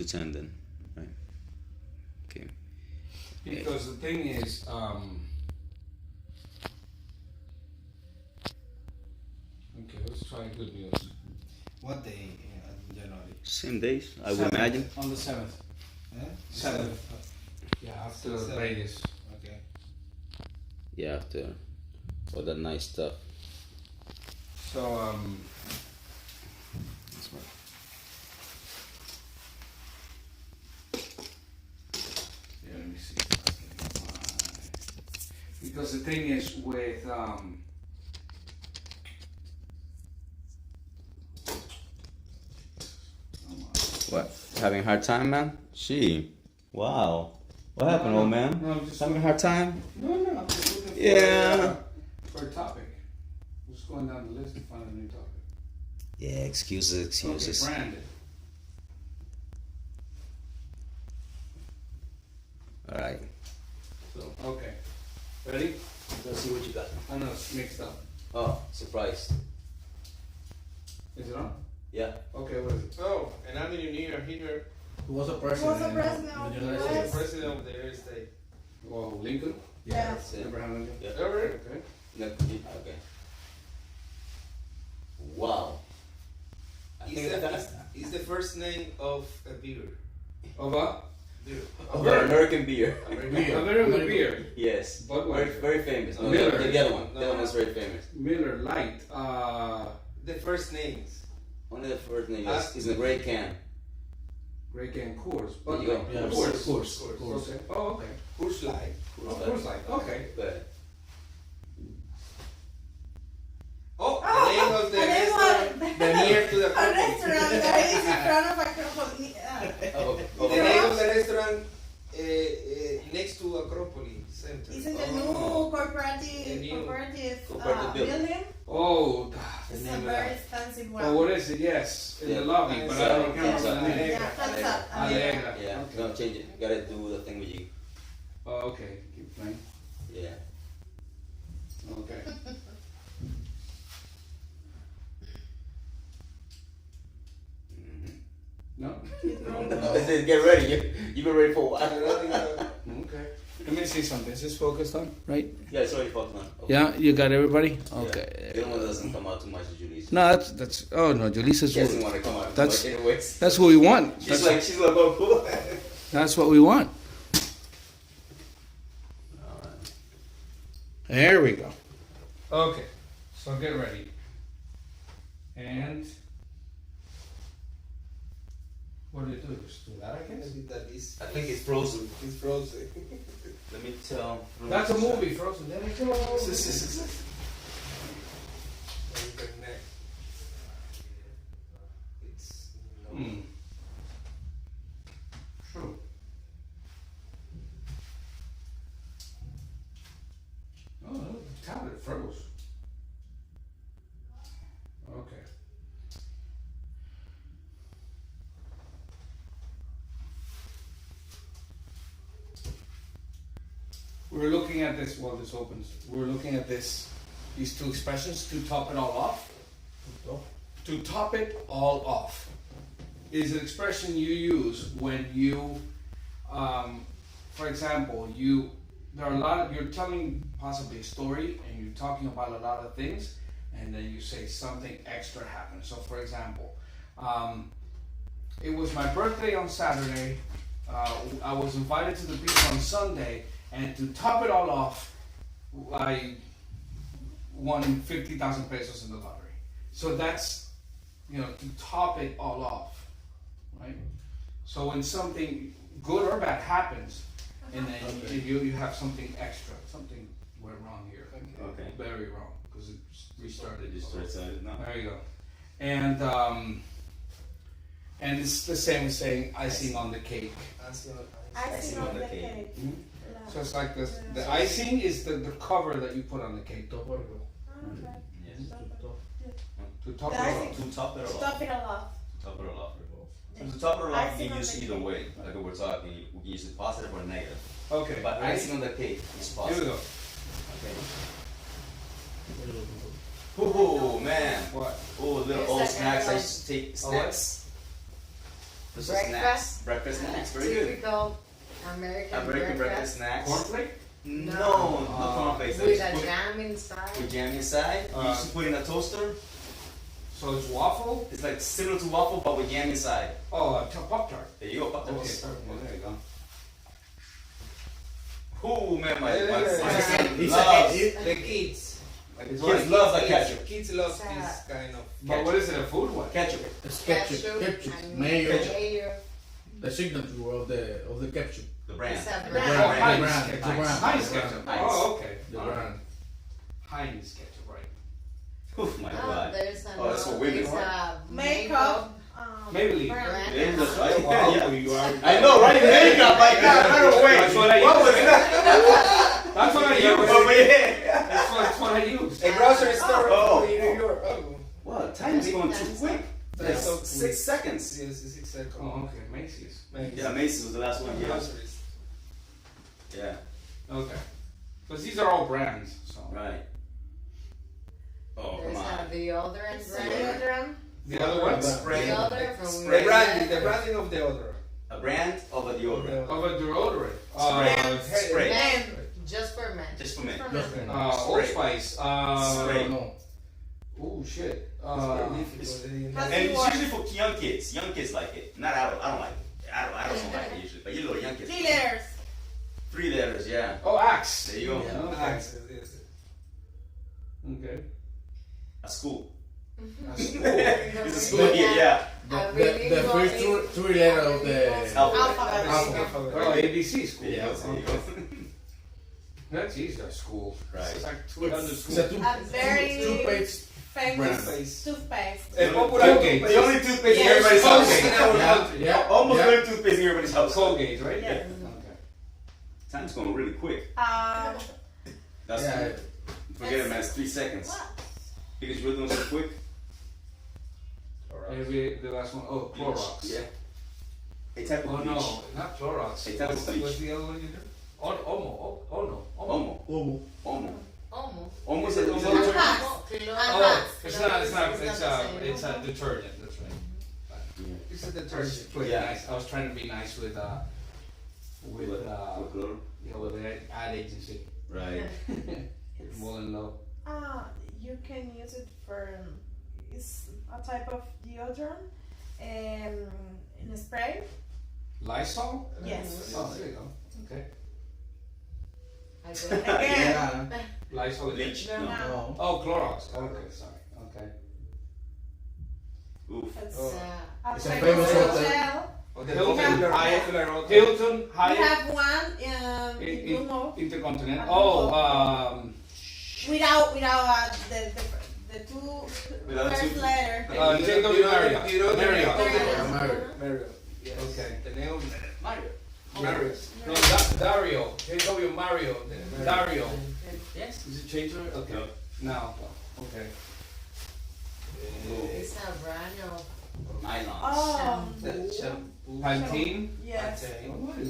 to 10 then, right? Okay. Because the thing is, okay, let's try good news. What day in January? Same days, I would 7th, imagine. On the 7th. Eh? 7th. Yeah, after Seventh. Vegas. Okay. Yeah, after all that nice stuff. So, That's right. yeah, let me see. Because the thing is with, What? Having a hard time, man? She. Wow. What happened, old man? No, I'm just Having a hard time? No, I'm just looking Yeah. for a topic. I'm just going down the list to find a new topic. Yeah, excuses, excuses. Okay, Brandon. Alright. So, okay. Ready? Let's see what you got. I know it's mixed up. Oh, surprise. Is it on? Yeah. Okay, what is it? Oh, and I'm in New York here. Who was the Who president? was the president of the The US? president of the United States. Well, Lincoln? Yeah. That's it. Abraham Lincoln? Yeah. Ever? Okay. No, okay. Wow. I think that's It's the first name of a beer. Of a? Beer. over American beer. Beer. A very good beer. Yes. Very, Budweiser. very famous. No, Miller. the other one. The No. other one is very famous. Miller Light. The first names. Only the first name is in a great can. Grey Can Coors. There you go. Yeah, Coors. Coors. Okay. Oh, okay. Coors Light. Oh, Coors Light. Okay. But Oh, the name of the restaurant. The near to the A restaurant that is in front of Acropolis. The name of the restaurant next to Acropolis Center. Isn't the Oh. new The new cooperative cooperative building? Oh, It's the a name of very that. expensive one. Oh, what is it? Yes, in Yeah. the lobby, but I don't remember Yes, the name. Allegra. yeah, thumbs up. Allegra. yeah, Okay. no, change it. You gotta do the thing with you. Oh, okay. Keep playing. Yeah. Okay. No? Get ready. You've been ready for a while. Okay. Let me see something. Is this focused on? Right? Yeah, it's already fucked on. Okay. Yeah, you got everybody? Yeah. Okay. The other one doesn't come out too much as Julie's. No, that's. Oh no, Jaleesa's. She doesn't want to come out That's- too much anyways. That's what we want. She's That's, like, oh, cool. that's what we want. Alright. There we go. Okay, so get ready. And what do you do? Just do that, I guess. That is. I think it's frozen. It's frozen. Let me tell. That's a movie, Frozen. There we go. It's. Hmm. True. Oh, the tablet froze. Okay. We're looking at this while this opens. We're looking at these two expressions to top it all off. To top it all off is an expression you use when you, for example, there are a lot of, you're telling possibly a story and you're talking about a lot of things, and then you say something extra happened. So, for example, it was my birthday on Saturday. I was invited to the beach on Sunday, and to top it all off, I won 50,000 pesos in the lottery. So that's, to top it all off, right? So when something good or bad happens, and then you have something extra, something went wrong here. Okay. Very wrong, because it restarted. Just started now. There you go. And it's the same as saying icing on the cake. Icing on the cake. So it's like this, the icing is the cover that you put on the cake. Okay. Yes. To top it The off. icing. To top it all off. Stop it all off. Top it all off. So to top it all off, you Icing can on use the either cake. way. Like we're talking, we can use it positive or negative. Okay. But ready? icing on the cake is Here we positive. go. Oh man. What? Oh, little It's old like snacks. I analog. used to take Oh, what? snacks. This is snacks. Breakfast snacks. Very good. Typical American Breakfast breakfast. snacks. Cornflake? No, no cornflakes. With Just a put- jam inside. with jam inside. You just put in a toaster. So it's waffle? It's like similar to waffle, but with jam inside. Oh, a Pop-Tart. There you go. Pop Okay, Tarts. perfect. Well, there you go. Ooh, man, my Yeah, son It's loves. The kids. It's Kids love the ketchup. Kids love Sad. this kind of. But what is it, a food one? Ketchup. It's ketchup, and mayo, mayo. the signature of the ketchup. The brand. It's a The brand. Oh, brand, Heinz the brand, ketchup. the brand. Heinz ketchup. Heinz. Oh, okay. The All right. brand. Heinz ketchup, right. Oh my Oh, God. there's Oh, that's for women, there's right? a Makeup. Maybelline. brand. Yeah, that's Oh, right. wow, Yeah. you are. I know, right? Makeup, my God, right away. That's what I What was use. that? That's what I use. Over here. That's what I use. A grocery store Oh. in New York. Oh. Wow, time's going too quick. That's so quick. 6 seconds. Yes, it's 6 seconds. Oh, okay. Macy's. Yeah, Macy's was the last one. Yeah. Groceries. Yeah. Okay. Because these are all brands. So Right. Oh, There's come on. a deodorant brand. Deodorant. the other ones. Deodorant from The Wherever. branding of the other. A brand of a deodorant. Of a deodorant. Spray. Men, just for men. Just for me. Old Spice. Spray. No. Oh shit. It's And it's usually for young kids. Young kids like it. Not adult. I don't like it. I don't like it usually. But you little young kids. 3 letters. 3 letters, yeah. Oh, Axe. There you go. Okay. Okay. A school. That's cool. It's a school here, yeah. The first three letter of the Alphabet. alphabet. Oh, ABC school. Yeah, there you go. That's easy. School. Right. It's like 200 It's schools. a A very two-page famous brand. toothpaste. A popular Colgate. The only toothpaste in Yes. everybody's house. Colgate. in our Yeah, country. yeah. Almost yeah. every toothpaste in everybody's house. Colgate, right? Yeah. Okay. Time's going really quick. That's Yeah. forget it, man. It's 3 seconds. Because we're doing so quick. Maybe the last one. Oh, Clorox. Yeah. A type of Oh bleach. no, not Clorox. A type of bleach. What's the other one you do? Omo. Oh no. Omo. Omo. Omo. Almost. Omo is a Omo. detergent. Oh, it's not. It's a detergent. That's right. It's a I was detergent. playing Yeah. nice. I was trying to be nice with With color. you know, with the ad agency. Right. Mullen Low. You can use it for, it's a type of deodorant in a spray. Lysol. Yes. Oh, there you go. Okay. I don't Again. Yeah. Lysol. Bleach. They're No. not. No. Oh, Clorox. Okay, sorry. Okay. Oof. It's Uh, a It's a type famous of hotel. hotel. Or the Hilton. popular Hyatt. popular hotel. Hilton. We Hyatt. have one in In- Blue Intercontinental. Blue Oh, without the two Without first two- letter. JW Marriott. You know the Marriott. name of the- Yeah, Marriott. Marriott. Yes. Okay. The name of Mario. Marriott. No, Dario. JW Mario. Dario. Yes. Is it changed? Okay. No. Now. Okay. It's a brand of Nylons. Oh, shampoo. Pantene. yes.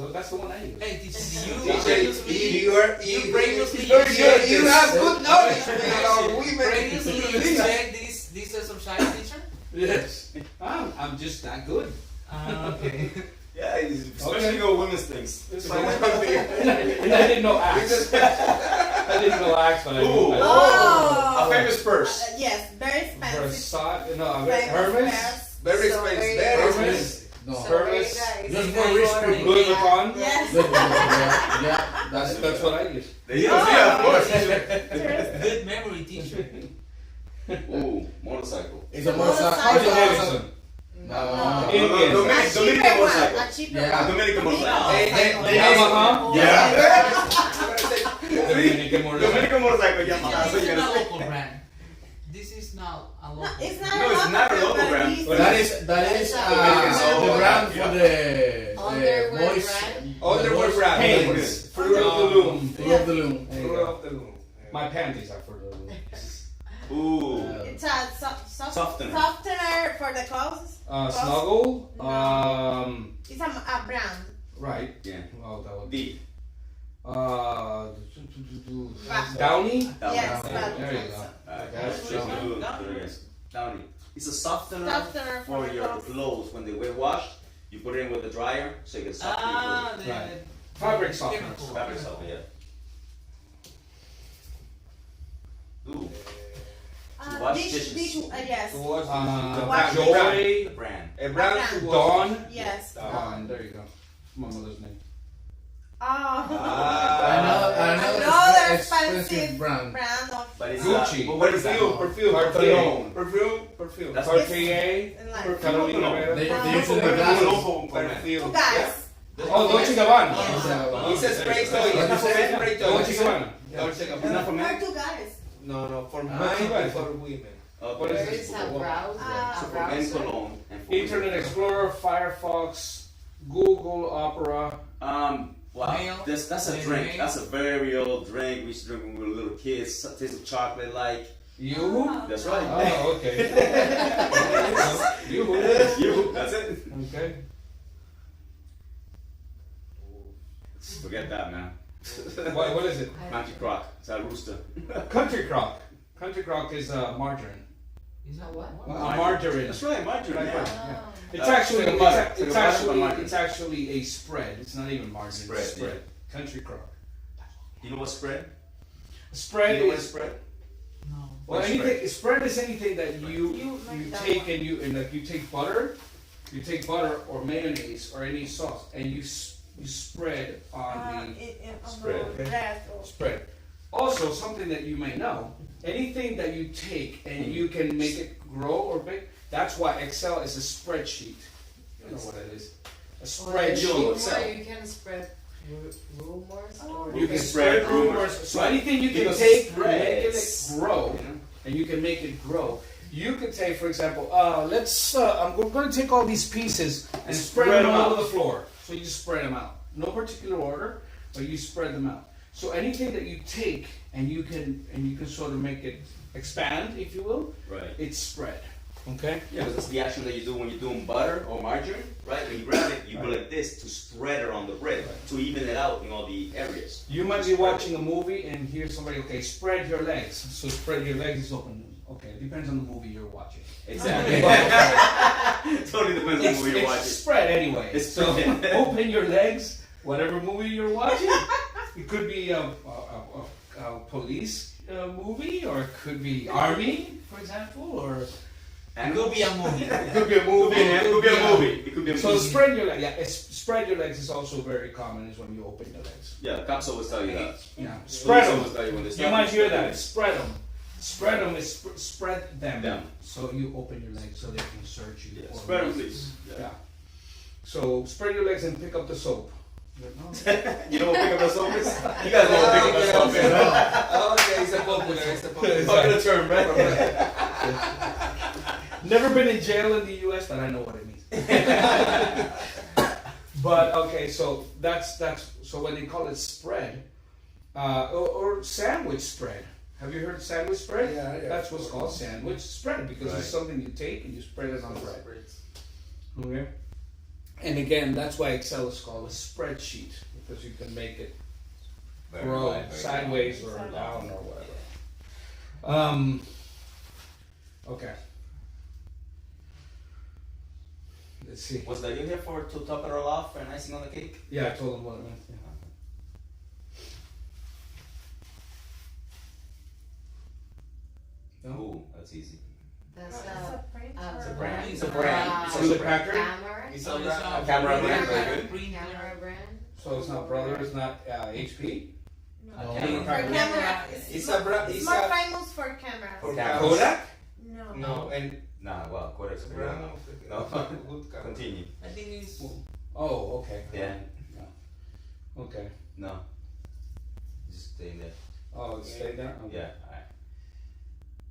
Oh, that's the one I use. Hey, did you DJ, previously, you previously very good. checked You this? have good knowledge about women. previously checked this exercise, teacher? Yes. I'm just that good. Okay. Yeah, especially your women's things. And I didn't know Axe. I didn't know Axe, but I knew Ooh. Oh. A famous purse. Yes, very expensive. Versace. No, Famous Hermes. purse. Very So expensive. very Very Hermes. expensive. No. Hermes. Just for rich people. Louis Vuitton. Yes. Yeah, yeah. That's what I use. There you go. Yeah, of course. Good memory, teacher. Ooh, motorcycle. It's a Motorcycle. motorcycle. Davidson. No. Indian. Dominican cheaper one. motorcycle. A cheaper Yeah. one. Dominican motorcycle. Yamaha. Yeah. Dominican motorcycle. Dominican motorcycle, Yamaha. This So is you not a gotta say. local brand. This is not a No, local it's brand. not No, it's not a local but brand. it's- That is the brand for the Underwear boys. brand. Underwear brand. Hanes. Fruit of the Loom. Fruit of the Loom. Fruit of the Loom. My panties are for the Loom. Ooh. It's a Softener. softener for the clothes. Snuggle. No. It's a brand. Right. Yeah. Well, that would Deep. Downy. Yes, Down. but There you go. That's Downy. good. Downy. It's a softener Softener for the your clothes. clothes when they get washed. You put it in with the dryer so you can soften Ah, it. the Right. Fabric chemical. softener. Fabric softener, yeah. Ooh, wash dishes. Yes. To wash Uh, Wash Joy, the brand. a brand to wash. Dawn. Yes. Dawn, there you go. My mother's name. Oh. Another Another expensive expensive brand. of But it's Gucci. but what is that? Perfume. Cologne. Perfume. That's Cartier. and like Carolina Herrera. They usually No. glasses. Perfume. two guys. Oh, Dolce Gabbana. It's a spray toy. It's a spray toy. Dolce Gabbana. Dolce It's not Gabbana. for Or men. two guys. No, for two men guys. and for women. Okay. What is There this? is a browser. Ah. So A for men browser. cologne and for Internet women. Explorer, Firefox, Google Opera. Wow, Mail. that's a Mail. drink. That's a very old drink we used to drink when we were little kids. Tastes of chocolate like. You? That's right. Oh, okay. You. You. That's it. Okay. Forget that, man. What is it? Magic Crock. It's a rooster. Country Crock. Country Crock is margarine. Is that what? Margarine. That's right, margarine. Right, Yeah. yeah. Oh. It's actually It's like a butter. it's It's like a butter, actually but margarine. it's actually a spread. It's not even margarine. Spread, It's spread. Country Crock. You know what spread? Spread You know what is spread? No. well, What's anything. Spread is anything that you You like you that take one. and you like you take butter, or mayonnaise or any sauce and you spread on On Spread, the bread or the spread. Also, something that you may know, anything that you take and you can make it grow or big. That's why Excel is a spreadsheet. You know what it is? A spreadsheet. Rumor, you can spread rumors. Oh. Or You can spread spread rumors. So anything you can Because take, spreads, make it grow, you know? and you can make it grow. You could take, for example, I'm going to take all these pieces and spread them all over the floor. So you just spread them out. No particular order, but you spread them out. So anything that you take and you can sort of make it expand, if you will, Right. it's spread. Okay. Yeah, because that's the action that you do when you're doing butter or margarine, right? When you grab it, you go like this to spread around the bread, to even it out in all the areas. You might be watching a movie and hear somebody, okay, spread your legs. So spread your legs is open. Okay, it depends on the movie you're watching. Exactly. Totally depends on the movie you're watching. Spread anyway. It's So spread. open your legs, whatever movie you're watching. It could be a police movie, or it could be army, for example, or It could be a movie. it could be a movie. It could be a movie. It could be a So movie. spread your legs. Yeah, spread your legs is also very common. Is when you open your legs. Yeah, the cops always tell you that. Yeah, Police spread them. always tell you when they You stop, might hear spread that. Spread them. Spread them is spread them. Them. So you open your legs so they can search you. Yeah, for spread them, you. please. Yeah. Yeah. So spread your legs and pick up the soap. You know what pick up the soap is? You guys know what pick up the soap is. Okay, it's a popular. Popular term, right? Never been in jail in the U.S., but I know what it means. But okay, so that's so when they call it spread, or sandwich spread. Have you heard sandwich spread? Yeah. That's what's called sandwich spread because it's something you take and you spread it on bread. Okay. And again, that's why Excel is called a spreadsheet because you can make it grow sideways or down or whatever. Okay. Let's see. Was that you here for to top it all off and icing on the cake? Yeah, I told them what it meant. Yeah. No? Ooh, that's easy. That's It's a a print it's or a brand. It's a brand. Uh, It's a factory? Camera. It's So a it's brand. A camera brand, Camera. very good. Camera brand. So it's not Brother, it's not HP. No. Camera. For camera, It's a brand. it's It's more a famous for camera. For camera. cameras. Kodak? No. no and Nah, well, Kodak's a good brand one. of the No. good camera. Continue. I think it's Oh, okay. Yeah. Okay. No. Just stay there. Oh, it stayed there? Okay. Yeah. Alright.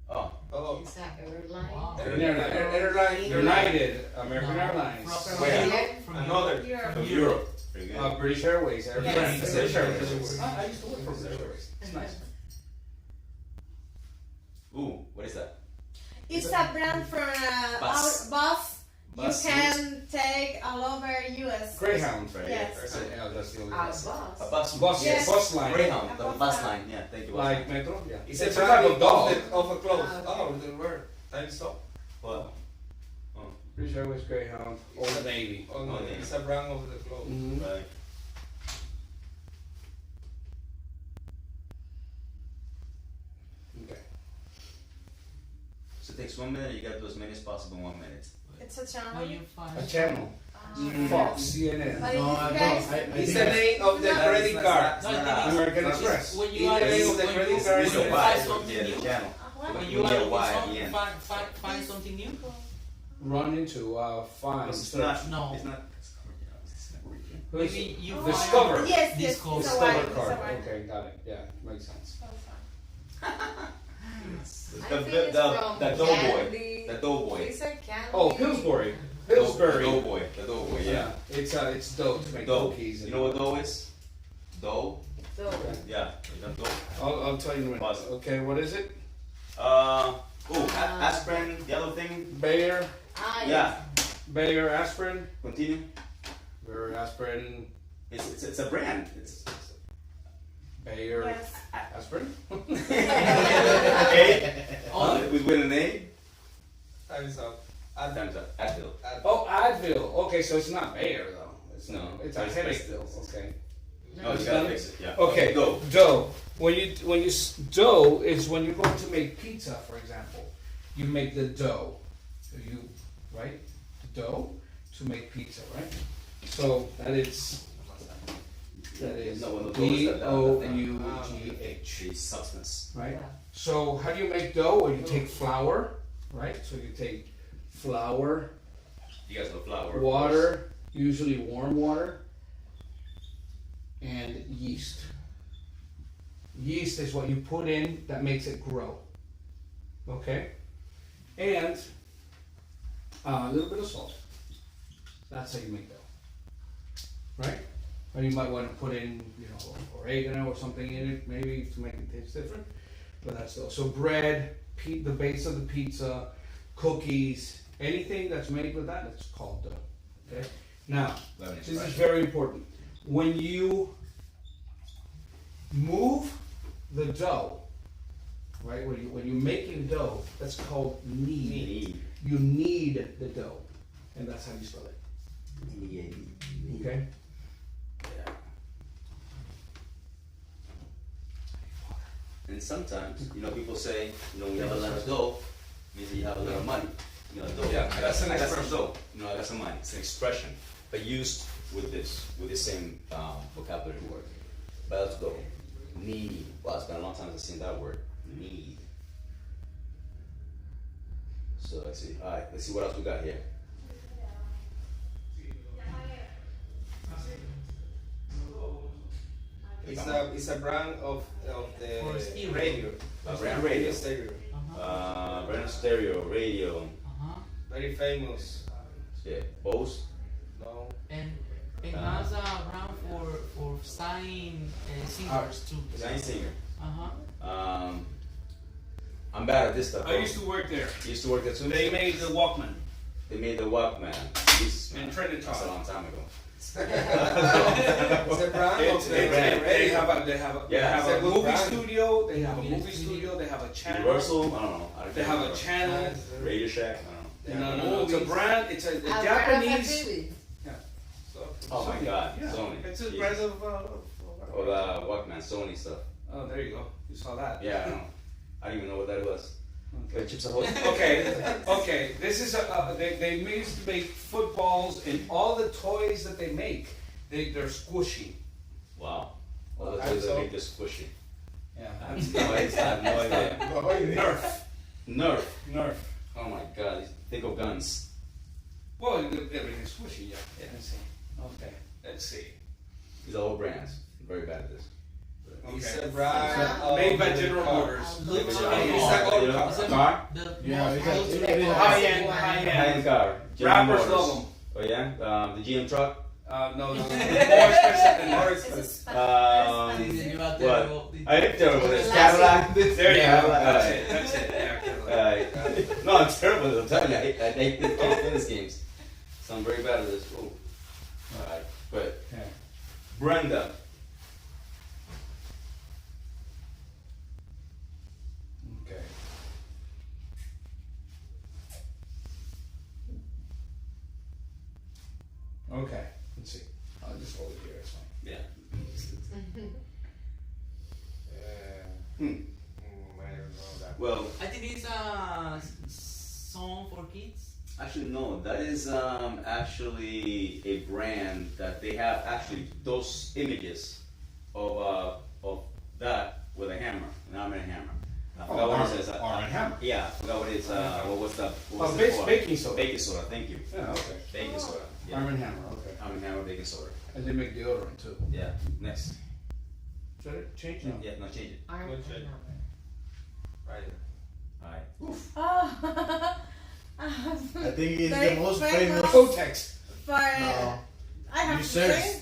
Oh. Oh, It's an airline. Wow. airline. United, American No. Airlines. From Where? Europe. From Another. Europe. From Europe. Very good. British Airways. Air Yes. France. British Airways. I used to work for British Airways. It's nice. Ooh, what is that? It's a brand from Bus. our bus. Bus. You can take all over US. Greyhound. Yes. Yeah, that's the only A one. bus. A bus. Bus, Yes. bus line. Greyhound, the A bus bus line. Yeah, thank you. bus Like line. Metro? Yeah. It's It's a a type brand of dog. of a clothes. Ah, okay. Oh, the word. Time stop. What? Oh. British Airways Greyhound, Old Navy. Oh, no, Oh, yeah. it's a brand of the clothes. Mm-hmm. Right. Okay. So it takes 1 minute. You got to do as many as possible in 1 minute. It's a channel. When you find A channel. Ah. Fox, CNN. But No, if I you don't. guys, It's the name of the credit card. No, I think it's- American it's Express. When you In are the name of the when credit you- card, when It's you a find Y. something Yeah, the new. channel. what? When You you need are a Y at some- the end. find something new. Run into, find, It's search. not. No. It's not. It's not region. Who's- Maybe you Oh, Discover. Yes, yes, Discover. it's a Y, Discover it's card. a Y. Okay, got it. Yeah, makes sense. I think it's from The doughboy. Candy. The doughboy. They said Candy. Oh, Pillsbury. The Pillsbury. doughboy. The doughboy. Yeah. It's dough to make Dough. cookies. You know what dough is? Dough. So, Yeah. You done dough? I'll tell you in a minute. Pause. Okay, what is it? Aspirin. The other thing. Bayer. Yeah. Bayer aspirin. Continue. Bayer aspirin. It's a brand. It's Bayer Yes. aspirin. A. Oh, With an A. Time's up. Time's up. Advil. Oh, Advil. Okay, so it's not Bayer though. It's No, It's a it's headache Advil. pill. Okay. Oh, you gotta fix it. Yeah. Okay. Go. Dough. Dough is when you're going to make pizza, for example. You make the dough. So right? The dough to make pizza, right? So that is No, when the dough is that D-O-U-G-H. The substance. Right? So how do you make dough? Well, you take flour, right? So you take flour, You guys know flour. of course. water, usually warm water, and yeast. Yeast is what you put in that makes it grow. Okay? And a little bit of salt. That's how you make dough. Right? Or you might want to put in, oregano or something in it, maybe to make it taste different. But that's dough. So bread, the base of the pizza, cookies, anything that's made with that, it's called dough. Okay? Now, this is very important. When you move the dough, right? When you're making dough, that's called knead. Need. You knead the dough, and that's how you spell it. Okay? Yeah. And sometimes, people say, we have a lot of dough, means that you have a lot of money. Dough. Yeah, that's an I got some expression. dough. I got some money. It's an expression, but used with the same vocabulary word. But that's dough. Need. Wow, it's been a long time since I've seen that word. Need. So let's see. All right, let's see what else we got here. It's a brand of For the stereo. radio. Brand radio. Stereo. Brand stereo, radio. uh-huh. Very famous. Yeah, Bose. No. And has a brand for sign singers too. Giant singer. Uh-huh. I'm bad at this stuff. I used to work there. You used to work there too? They made the Walkman. They made the Walkman. Jesus, man. In Trinidad. That's a long time ago. It's a brand of the brand. They radio. have Yeah. a It's a good movie brand. studio. They have a Yeah. movie studio. They have a channel. Universal? I don't know. They have a channel. Radio Shack? I don't know. No. It's a brand. It's a a brand of Japanese. TV. Oh my god, Yeah. Sony. It's a Jesus. brand of. Oh, the Walkman, Sony stuff. Oh, there you go. You saw that. Yeah, I know. I didn't even know what that was. Okay. Chips Ahoy. Okay. This is they used to make footballs and all the toys that they make. They're squishy. Wow. All the I'm toys that so- make this squishy. Yeah. I have no idea. Nerf. Nerf. Oh my god, think of guns. Well, everything's squishy. Yeah. Let's see. Okay. Let's see. These are all brands. I'm very bad at this. It's Okay. a brand of Made by the General car. Motors. Look It's to a- the it's car. a old car. Is it Car? The Yeah, most it's a- close to it the is. car. High-end. High-end car. General Rappers Motors. love them. Oh yeah? The GM truck? No. More expensive than that. It's a Spanish. You are What? terrible. I am terrible. There's Classic. Cadillac. There you go. Cadillac. That's it. Yeah, Cadillac. No, I'm terrible. I'm telling you, I hate tennis games. So I'm very bad at this. Oh. Alright, but Okay. Brenda. Okay. I don't know that. Well, I think it's a song for kids. actually, no. That is actually a brand that they have actually those images of that with a hammer, an arm and a hammer. I forgot what it says. Arm and hammer. Yeah, I forgot what it is. What was the? What Oh, was it for? baking soda. Baking soda. Thank you. Yeah, okay. Baking soda. Yeah. Arm and Hammer, okay. Arm and Hammer baking soda. And they make deodorant too. Yeah. Next. Should it change? No. Yeah. No, change it. Iron Good shit. Right. All right. Oh. I think it's Very the most famous. famous. Kotex. For No. I have You to search. say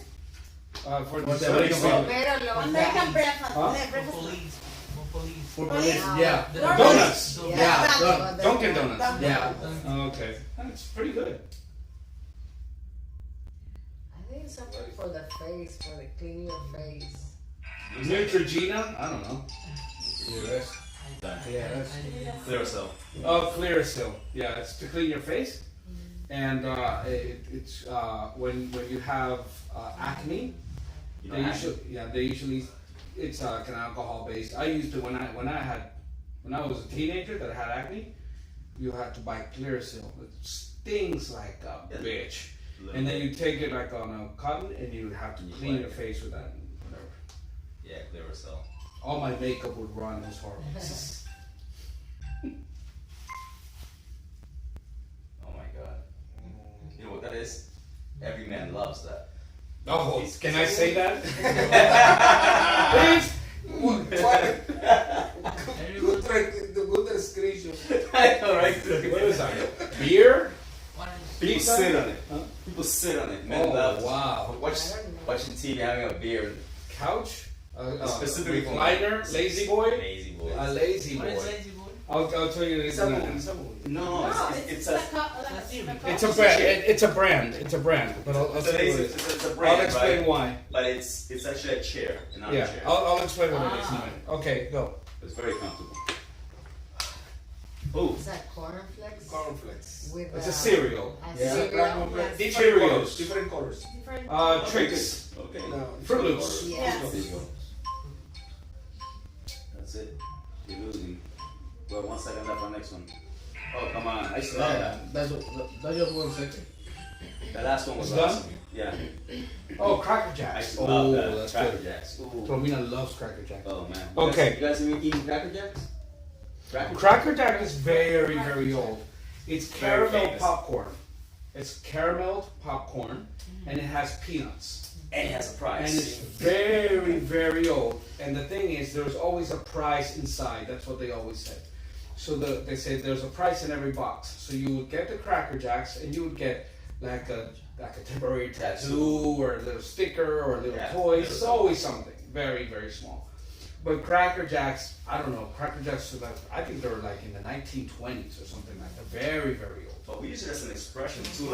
For What the the American hell family. Pero lo American breakfast. Huh? Yeah, For breakfast. police. For police. For Police? police, yeah. The- Donuts. Yeah, done. Dunkin' Donuts. Dunkin'. Yeah. Oh, okay. That's pretty good. I think something for the face, for the clean your face. Neutrogena? I don't know. Yes. Done. Yes. Clear yourself. Oh, Clearasil. Yeah, it's to clean your face. And it's when you have acne, You they know, usually it's like an alcohol based. I used to when I was a teenager that had acne, you had to buy Clearasil. It stings like a Yeah. bitch. little And then bit. you take it like on a cotton and you have to You clean wipe your it. face with that. Whatever. Yeah, clear yourself. All my makeup would run. It was horrible. Oh my god. You know what that is? Every man loves that. Oh, can I say that? Please. Good description. I know, right? What is that? Beer? What is People Pizza? sit on it. Huh? People sit on it. Men Oh, love wow. watching TV, having a beer. Couch? Specifically for recliner? Lazy boy? Lazy boy. A lazy what is boy. lazy boy? I'll tell you. It's No, No, it's a a It's a brand. It's a brand. It's a brand. But I'll it's a tell you what lazy, it is. it's a brand, I'll explain right? why. But it's actually a chair, an Yeah, armchair. I'll explain what it is in a Ah. minute. Okay, go. It's very comfortable. Oh, Is that cornflakes? Cornflakes. With It's a cereal. A Yeah. cereal? Yes. Different Cheerios. colors. Different colors. Different. Tricks. okay. No. Fruit Loops. Yes. There you go. That's it. You're losing. Well, 1 second left on next one. Oh, come on. I still love Yeah, that. that's just 1 second. The last one was It's done? awesome. Yeah. Oh, Cracker I Jacks. still love Oh, that. that's Cracker good. Jacks. Ooh. Romina loves Cracker Jacks. Oh, man. Okay. You guys eating Cracker Jacks? Cracker Jack is very, very old. It's Very caramel famous. popcorn. It's carameled popcorn, and it has peanuts. And it has a And price. it's very, very old. And the thing is, there's always a price inside. That's what they always say. So they say there's a price in every box. So you would get the Cracker Jacks, and you would get like a temporary tattoo or a little sticker or a little Yeah, toy. little It's always something very, very small. But Cracker Jacks, I don't know. Cracker Jacks, I think they were like in the 1920s or something like that. Very, very old. But we use it as an expression too,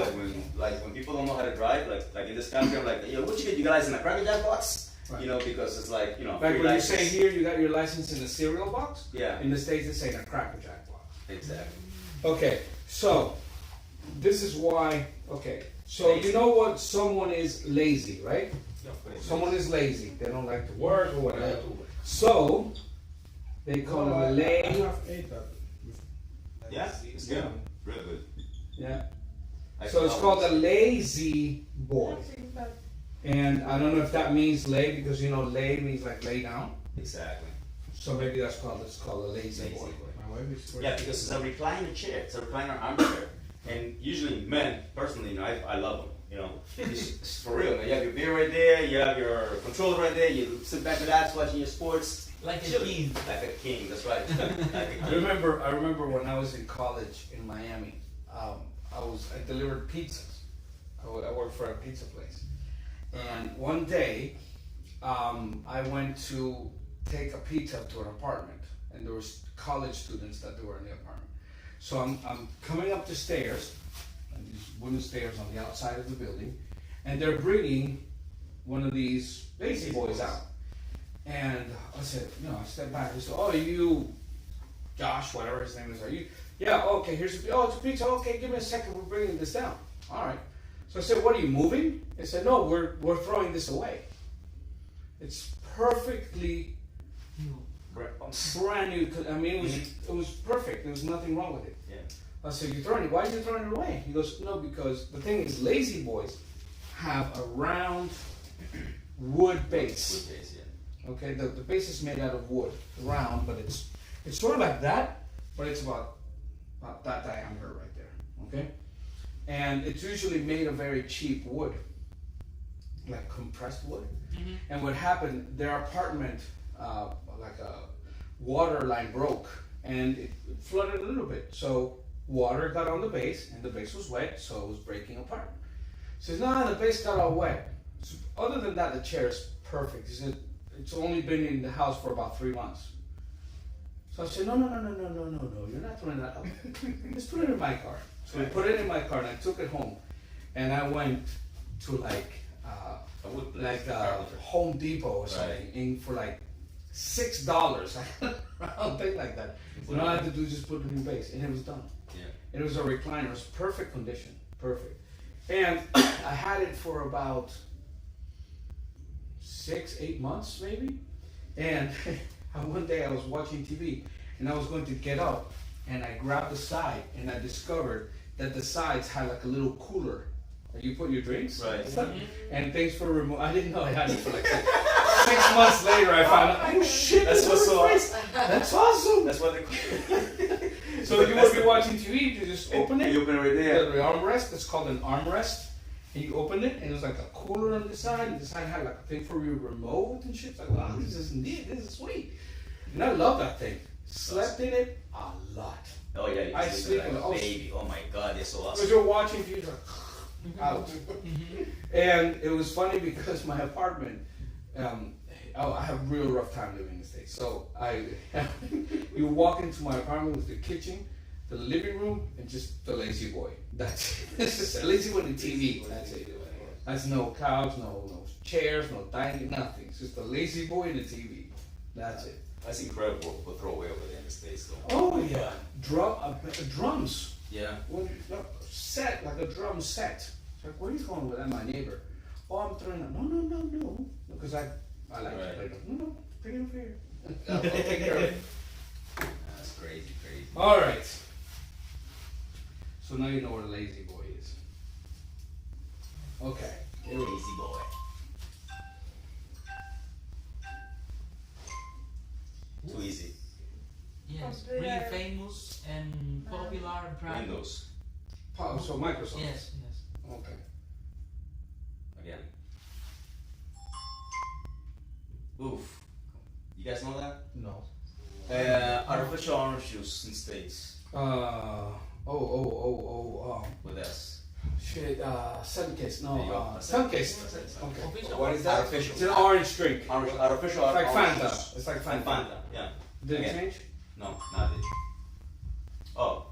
like when people don't know how to drive, like in this country, I'm like, yo, what you get, you guys in a Cracker Jack box? Right. You know, because it's like, you know, Like free when you license. say here you got your license in a cereal box, Yeah, in the States they say in a Cracker Jack box. exactly. Okay, so this is why, okay, so you know what someone is lazy, right? Someone is lazy. They don't like to work or whatever. So they call them a I lazy. have ate that. Yeah, it's good. Really good. Yeah. I So it's love called it. a lazy boy. And I don't know if that means lay because you know lay means like lay down. Exactly. So maybe that's called it's called a lazy Lazy boy. boy. My wife is Yeah, because it's a recliner chair. It's a recliner armchair. And usually men, personally, you know, I love them. You know, it's for real. Man. You have your beer right there. You have your controller right there. You sit back relax, watching your sports. Like a Chilling. king. Like a king. That's right. Like a I king. remember when I was in college in Miami. I delivered pizzas. I worked for a pizza place, and one day I went to take a pizza to an apartment, and there was college students that were in the apartment. So I'm coming up the stairs, and these wooden stairs on the outside of the building, and they're bringing one of these lazy boys out. And I said, I stepped back. I said, "Oh, you, Josh, whatever his name is, are you?" "Yeah, okay, it's a pizza. Okay, give me a second. We're bringing this down." "All right." So I said, "What are you moving?" They said, "No, we're throwing this away. It's perfectly brand new. I mean, it was perfect. There was nothing wrong with it. Yeah. I said, "You're throwing it? Why are you throwing it away?" He goes, "No, because the thing is, Lazy Boys have a round wood base. Good base, yeah. Okay, the base is made out of wood, round, but it's sort of like that, but it's about that diameter right there. Okay, and it's usually made of very cheap wood, like compressed wood. Mhm. And what happened? Their apartment, like a water line broke, and it flooded a little bit. So water got on the base, and the base was wet, so it was breaking apart. He says, "No, the base got all wet. So other than that, the chair is perfect." He said, "It's only been in the house for about 3 months." So I said, "No, you're not throwing that out. Let's put it in my car." So we put it in my car, and I took it home, and I went to like Home Depot or something, and for like $6, a thing like that. So all I had to do is just put a new base, and it was done. Yeah. And it was a recliner. It was perfect condition, perfect. And I had it for about 6-8 months, maybe. And one day I was watching TV, and I was going to get up, and I grabbed the side, and I discovered that the sides had like a little cooler. Like you put your drinks, Right. And thanks for I didn't know I had it for like 6 months later. I found out. Oh shit! That's what's so awesome. That's awesome. That's what they So you would be watching TV, you just open it. You open it right there. The armrest. It's called an armrest. And you open it, and it was like a cooler on the side. And the side had like a thing for your remote and shit. It's like, wow, this is neat. This is sweet. And I love that thing. Slept in it a lot. Oh yeah, you I sleep sleep like on a baby. Oh my god, they're so Because awesome. you're watching TV, like out. And it was funny because my apartment, I have a real rough time living in the States. So you walk into my apartment with the kitchen, the living room, and just the Lazy Boy. That's it's just a Lazy Boy and TV. That's it. That's no couch, no chairs, no dining, nothing. It's just a Lazy Boy and a TV. That's it. That's incredible to throw away over there in the States though. Oh yeah, drums. Yeah. What set, like a drum set. It's like, where are you going with that, my neighbor? Oh, I'm throwing it. No. Because I like Right. to play. No, bring it over here. I'll take care of it. That's crazy. All right. So now you know where the Lazy Boy is. Okay. Here we go. Lazy boy. Too easy. Yes, Computer. really famous and popular brand. Windows. So Microsoft. Yes. Okay. Again. Oof. You guys know that? No. Artificial orange juice in States with S. Shit, Sunkist. There you No, go. Sunkist. Okay. Official. What is that? Artificial. It's an orange drink. Artificial It's like orange Fanta. juice. It's like Like Fanta. Fanta, yeah. Did it Again. change? No, not it. Oh,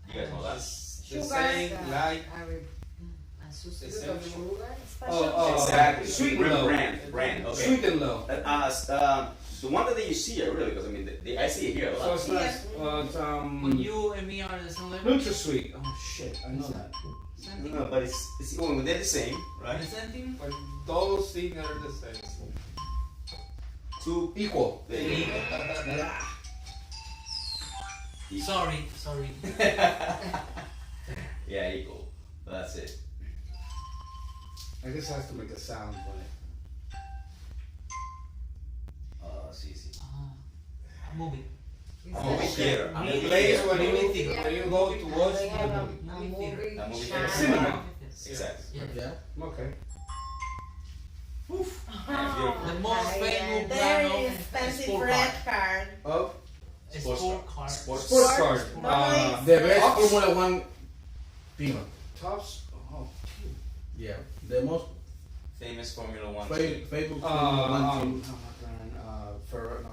you guys know that? The Sugar. same like A substitute It's of a- sugar. Oh, Exactly. Sweet and low. Brand. Okay. Sweet and low. The one that you see here, really, because I mean, I see it here a So lot. it's nice. When you and me are the same level, NutraSweet. Oh shit, I know that. same thing. No, but it's when they're the same, right? The same thing. but those things are the same. Two Equal. there you go. Sorry. Yeah, equal. That's it. I guess it has to make a sound when it. See. A movie. Movie theater. A place when Movie you theater. go to watch They have the movie. a Movie theater. A movie channel. theater. Cinema. Exactly. Yeah. Okay. Yeah, beautiful. The most famous brand Very of expensive sport red car. card. Of Sport car. sports card. Nice. The best Tops. Formula One team. Tops. Oh. Yeah. The most Famous Formula One. team. famous Formula One team. Ferrari.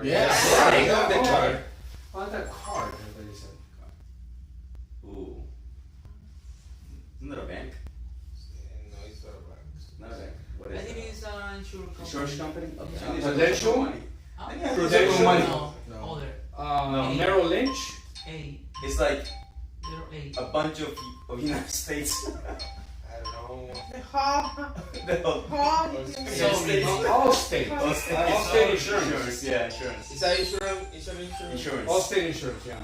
Yeah. They got the Oh, card. On that card, everybody said. Ooh. Isn't that a bank? No, it's not a bank. Not a bank. What I is think it? it's insurance company. Insurance company? Okay. Yeah. It's Prudential? money. Ah, Yeah, Prudential money. No, No. other. No. Merrill Lynch. A. It's like Little A. a bunch of United States. I don't know. All state insurance. Yeah, insurance. Is that insurance? Insurance. All state insurance, yeah.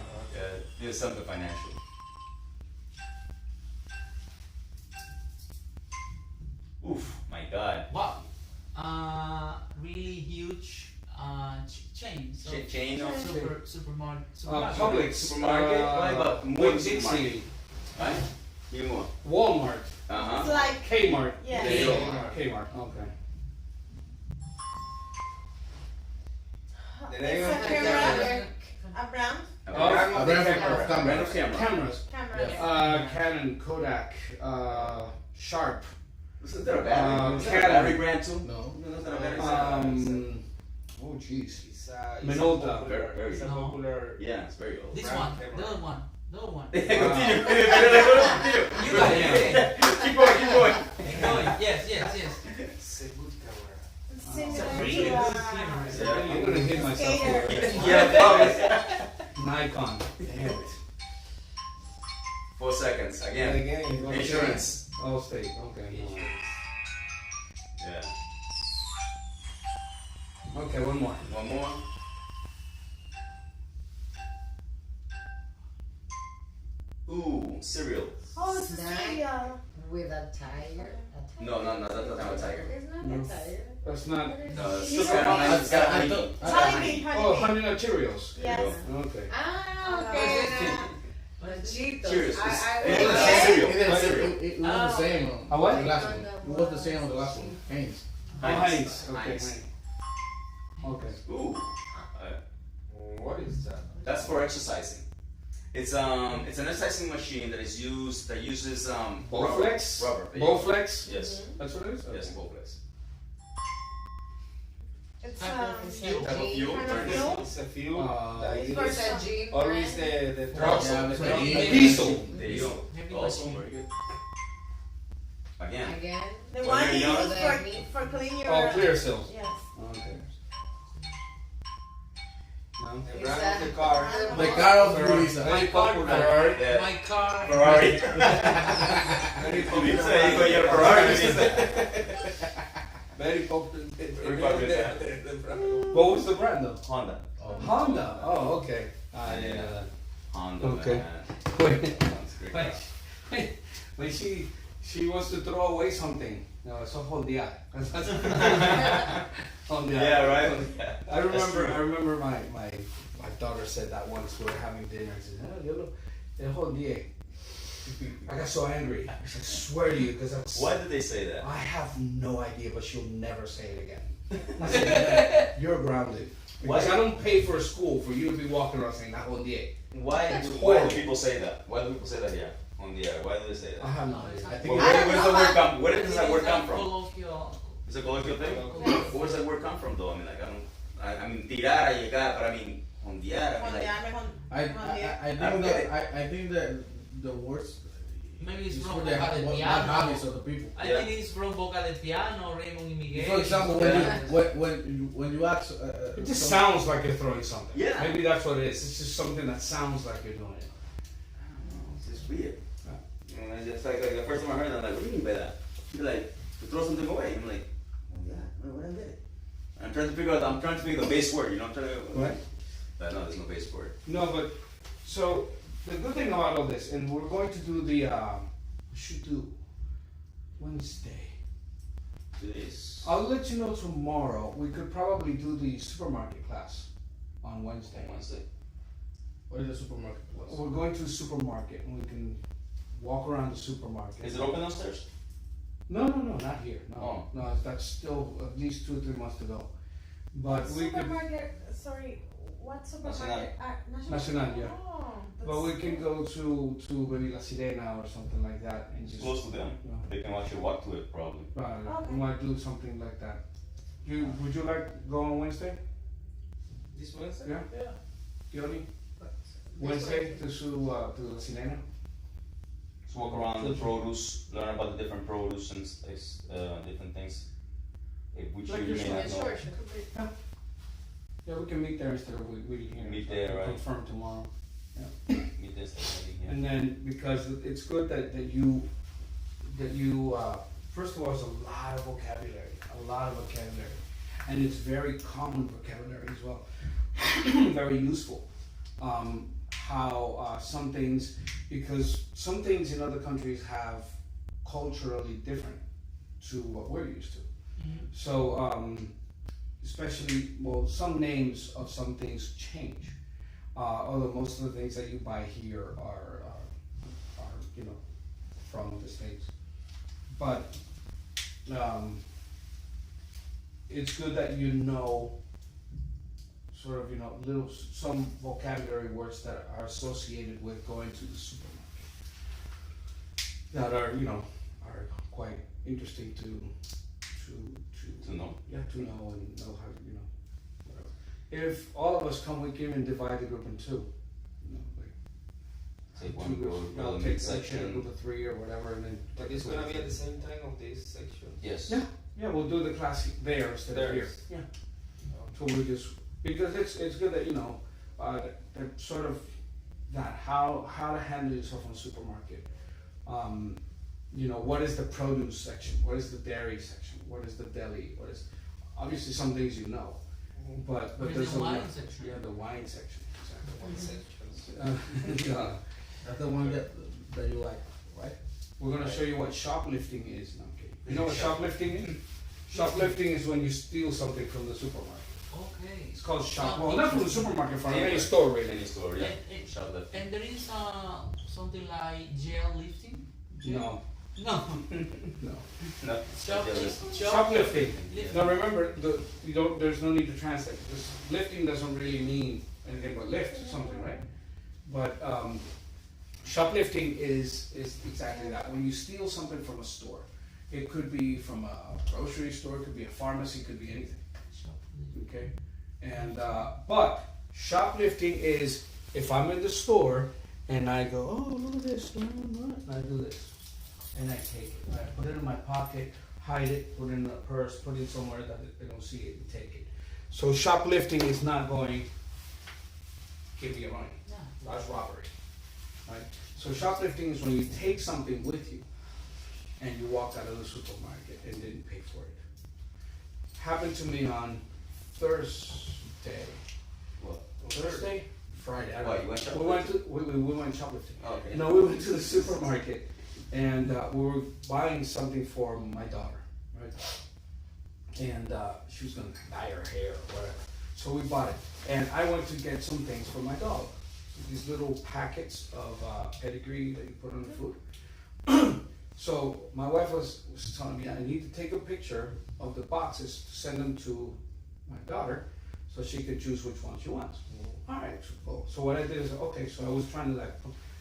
Do something financial. Oof, my God. Wow. Really huge chain. So Chain of supermarket. Publix. Supermarket? What about more Winn supermarket? Dixie. Right? Give me more. Walmart. It's like Kmart. yeah. There you go. Kmart. Okay. The name It's of a the camera, a brand. A brand brand of camera. Cameras. Camera. Canon, Kodak, Sharp. Isn't that a battery? Is that a Canon. battery brand too? No. That's not a battery. Oh jeez. It's Minolta. Very it's a No. popular. Yeah, it's very old. This Brand one. camera. The other one. The other one. Continue. You got it. Keep going. Keep going. Yes. It's a good camera. It's similar Really to good camera. I'm gonna hit myself skater. here. Yeah, Nikon. Damn it. 4 seconds. And Again. again, it's gonna Insurance. All state. Okay. Yeah. Okay, one more. One more. Ooh, cereal. Oh, it's a Snack. cereal. With a tire. No, that's not a tiger. It's not No. a tire. That's not. No, it's You still know got what? it's got I honey. thought. Honeybee, Oh, honeybee. Honey Nut Cheerios. Yes. Okay. Ah, okay. Cheetos. Cheers. I It's Yeah. cereal. It was the same A what? on the last one. It was the same on the last one. Haynes. Oh, Heinz. Okay. Heinz. Okay. Ooh. What is that? That's for exercising. It's an exercising machine that uses Bowflex? Rubber. Bowflex? Yes. That's what it is? Yes, Bowflex. It's Type of It's fuel. Type of fuel. kind of fuel. It's a fuel that It's you for use. some- Jeep. Always the trucks. Yeah, it's like Maybe- Diesel. There you go. Heavy Also machine. very good. Again. Again. The When one you're you young. use for clean your. Oh, clear cells. Yes. Okay. No? The brand of the car. The car of Luisa. Very popular. Yeah. My car. Ferrari. Very You popular. say you got your Ferrari. Very popular. Very popular. The brand. What was the brand though? Honda. Honda. Oh, okay. I didn't know that. Honda. Okay. Man. Wait, That's a great car. when she wants to throw away something, no, it's a hondear. Hondear. Yeah, right. I remember my daughter said that once we were having dinner. She said, "Oh, yo lo, el hondeé." I got so angry. I swear to you, because Why did they say that? I have no idea, but she'll never say it again. I said, "You're grounded." Because Why? I don't pay for a school for you to be walking around saying, "I hondeé." Why do people say that? Why do people say that here on the air? Why do they say I that? have no idea. I think Well, where does the word come? Where does that word come from? Colloquial. Is it a colloquial thing? Where does that word come from, though? I mean, like, I mean, tirar, llegar, but I mean, ondear. I mean, like, I think that the words Maybe it's is from for Boca the del not Piano. hobbies of the people. I Yeah. think it's from Boca del Piano, Raymond y Miguel. For example, when you ask, it just sounds like you're throwing something. Yeah. Maybe that's what it is. It's just something that sounds like you're doing it. I don't know, it's just weird. And it's just like the first time I heard it, I'm like, what do you mean by that? You're like, to throw something away. I'm like, oh yeah, what is it? I'm trying to figure the base word, you know, I'm trying to, Right. But no, there's no base word. No, but so the good thing about all this, and we're going to do we should do Wednesday. Today's I'll let you know tomorrow. We could probably do the supermarket class on Wednesday. Wednesday. What is the supermarket class? We're going to the supermarket and we can walk around the supermarket. Is it open downstairs? No, not here. No, Oh. no, that's still at least 2 or 3 months to go. But we could, Supermarket, sorry, what supermarket? Nacional, yeah. Oh, but we that's- can go to maybe La Sirena or something like that and It's just. close to them. you know, They can actually walk to it, probably. Okay. we might do something like that. Would you like to go on Wednesday? This Wednesday? Yeah. Yoni? Wednesday to La Sirena? Just walk around the produce, learn about the different produce and different things, which Like you your may not know. Yeah, we can meet there instead of waiting here. Meet there, right. Confirm tomorrow. Meet this, And then, because it's good that you first of all, there's a lot of vocabulary, and it's very common vocabulary as well, very useful. How some things, because some things in other countries have culturally different to what we're used to. So, especially, well, some names of some things change. Although most of the things that you buy here are you know, from the States. But it's good that you know, sort of, you know, some vocabulary words that are associated with going to the supermarket. That are, you know, are quite interesting to know. Yeah, to know and know how to, you know, whatever. If all of us come, we can even divide the group in two. You know, like Take two one groups. group, I'll go take in section, a section. group of 3 or whatever, and then. But it's gonna be at the same time of this section. Yes. Yeah, yeah, we'll do the class there instead of here. There's- Yeah. So we just, because it's good that, you know, that sort of, that how to handle yourself in a supermarket. You know, what is the produce section? What is the dairy section? What is the deli? What is, obviously some things you know, but What is there's the a lot. wine section? Yeah, the wine section, One section. exactly. Yeah. That's the one that you like, right? We're gonna show you what shoplifting is. No, I'm kidding. You know what shoplifting is? Shoplifting is when you steal something from the supermarket. Okay. It's called shop. Oh, Well, not from the interesting. supermarket, from any Anywhere. store really. Any store, yeah. And- Shoplifting. And there is something like jail lifting? No, No. no. No. Shoplifting. Yeah. Now remember, you don't. There's no need to translate. This lifting doesn't really mean anything but lift something, right? But shoplifting is exactly that. When you steal something from a store, it could be from a grocery store, it could be a pharmacy, it could be anything. Okay, and but shoplifting is if I'm in the store and I go, oh, look at this, and I do this, and I take it, I put it in my pocket, hide it, put it in a purse, put it somewhere that they don't see it, and take it. So shoplifting is not going, give me your money. No. That's robbery, right? So shoplifting is when you take something with you and you walk out of the supermarket and didn't pay for it. Happened to me on Thursday. What? Thursday? Friday. I don't What, know. you went We went to we went shoplifting. Oh, okay. No, we went to the supermarket and we were buying something for my daughter, right? And she was gonna dye her hair or whatever. So we bought it, and I went to get some things for my dog. These little packets of pedigree that you put on the food. So my wife was telling me I need to take a picture of the boxes to send them to my daughter, so she could choose which one she wants. All right, cool. So what I did is, okay, so I was trying to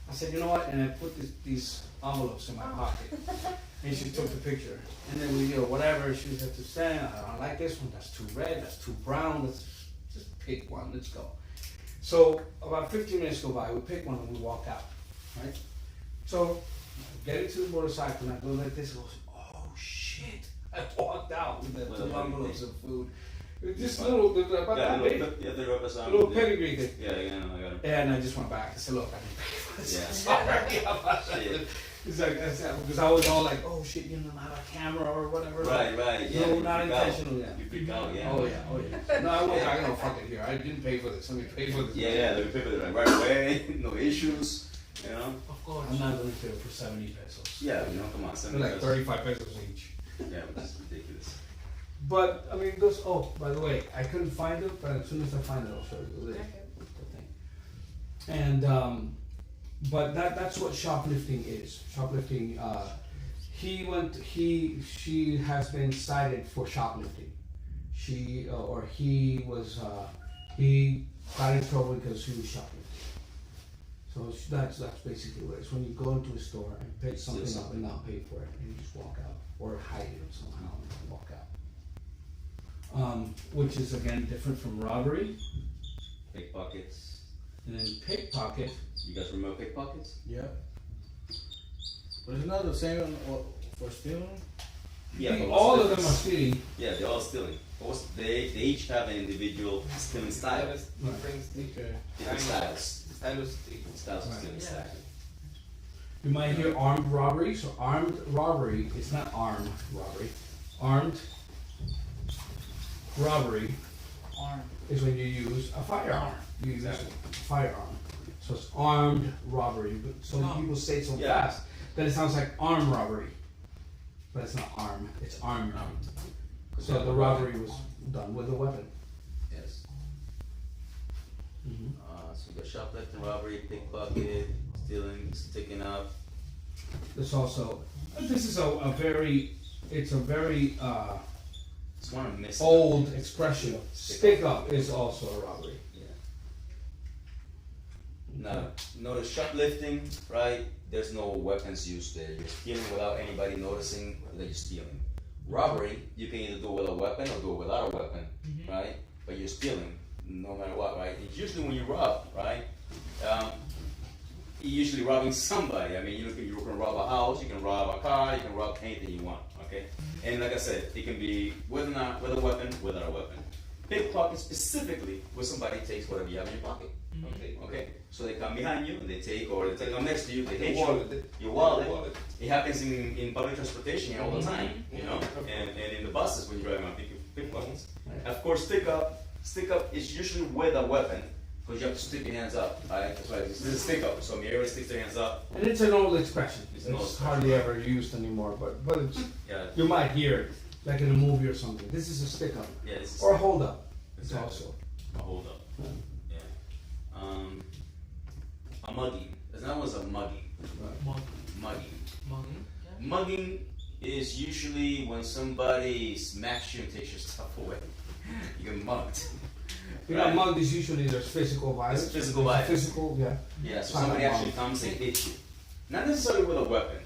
I said, you know what? And I put these envelopes in my pocket. And she took the picture. And then we, whatever she had to say, I don't like this one, that's too red, that's too brown, let's just pick one, let's go. So about 15 minutes go by, we pick one and we walk out, right? So I get into the motorcycle and I go like this, and goes, oh shit. I walked out with the two envelopes of food. Just little, about that big. Yeah, they wrote us A on. little pedigree thing. Yeah, I got it. And I just went back. I said, look, I didn't pay for this. Yeah. Sorry about that. Shit. It's like, I said, because I was all like, oh shit, you don't have a camera or whatever. Right, yeah. No, you not freak out. intentionally. Yeah. You freak out, yeah. Oh yeah. No, I won't. I don't fuck it here. I didn't pay for this. Let me pay for this. Yeah, let me pay for it right away, no issues, you know? Of course. I'm not going to pay for 70 pesos. Yeah, you know, come on, They're send like me 35 pesos each. Yeah, which is ridiculous. But I mean, those. Oh, by the way, I couldn't find it, but as soon as I find it, I'll show you the thing. And but that's what shoplifting is. Shoplifting. She has been cited for shoplifting. He got in trouble because he was shoplifting. So that's basically what it is. When you go into a store and pick something up and not pay for it, and you just walk out or hide it somehow and walk out. Which is again different from robbery. Pickpockets. And then pickpocket. You guys remember pickpockets? Yeah. But it's not the same for stealing? Yeah, but All what's of the them are difference? stealing. Yeah, they're all stealing. They each have an individual stealing style. Right. Okay. Different styles. Styles. Styles of Right. stealing. Yeah. Exactly. You might hear armed robbery. So armed robbery is not armed robbery. Armed robbery Arm. is when you use a firearm. You use a firearm. So it's armed robbery. But so No. people say it so Yeah. fast that it sounds like armed robbery. But it's not armed, it's armed. So the robbery was done with a weapon. Yes. Mhm. So you got shoplifting, robbery, pickpocket, stealing, sticking up. There's also, this is a very, it's a very It's one I'm missing. old expression. Stick up is also a robbery. Yeah. Now, notice shoplifting, right? There's no weapons used there. You're stealing without anybody noticing that you're stealing. Robbery, you can either do it with a weapon or do it without a weapon, right? But you're stealing no matter what, right? It's usually when you rob, right? You're usually robbing somebody. I mean, you can rob a house, you can rob a car, you can rob anything you want, okay? And like I said, it can be with a weapon, without a weapon. Pickpocket specifically, where somebody takes whatever you have in your pocket. Okay, so they come behind you and they take, or they come next to you, they take your wallet. It happens in public transportation here all the time, you know, and in the buses when you're driving on pickpockets. Of course, stick up is usually with a weapon because you have to stick your hands up. Right? That's why this is a stick up. So everybody sticks their hands up. And it's an old expression. It's It's, an old expression. hardly ever used anymore, but it's, Yeah, you might hear it, like in a movie or something. This is a stick up. yeah, this is Or a hold up. It's Exactly. also. a hold up. Yeah, a mugging. That was a mugging. Mug. Mugging. Mugging. Yeah. Mugging is usually when somebody smacks you and takes your stuff away. You get mugged. You know, Right. mugged is usually there's physical violence. It's physical There's violence. Physical, yeah. Yeah, so Kind somebody of actually comes and hits you. Not necessarily with a weapon.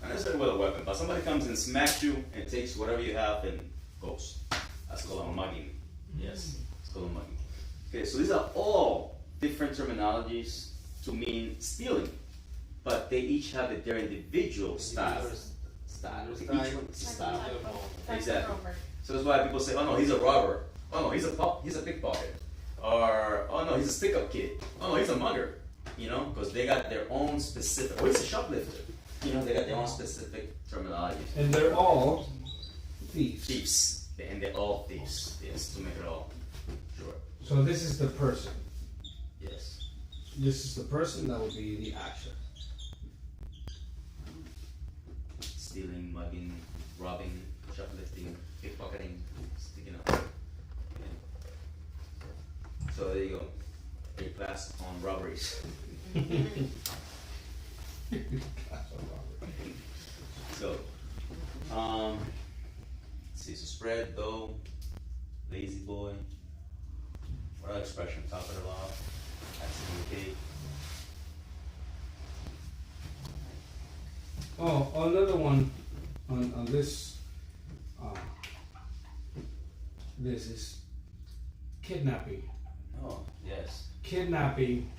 Not necessarily with a weapon, but somebody comes and smacks you and takes whatever you have and goes. That's called a mugging. Yes, it's called a mugging. Okay, so these are all different terminologies to mean stealing, but they each have their individual style. Each one is a style. Exactly. So that's why people say, "Oh no, he's a robber. Oh no, he's a pickpocket." Or, "Oh no, he's a stick-up kid. Oh no, he's a mugger." You know, because they got their own specific. Or he's a shoplifter. You know, they got their own specific terminology. And they're all thieves. Thieves, and they're all thieves. Yes, to make it all sure. So this is the person. Yes. This is the person that would be the action. Stealing, mugging, robbing, shoplifting, pickpocketing, sticking up. Yeah. So there you go. A class on robberies. So, let's see, so spread, go, lazy boy, what other expression, top it off, accident cake. Oh, another one on this. This is kidnapping. Oh, yes. Kidnapping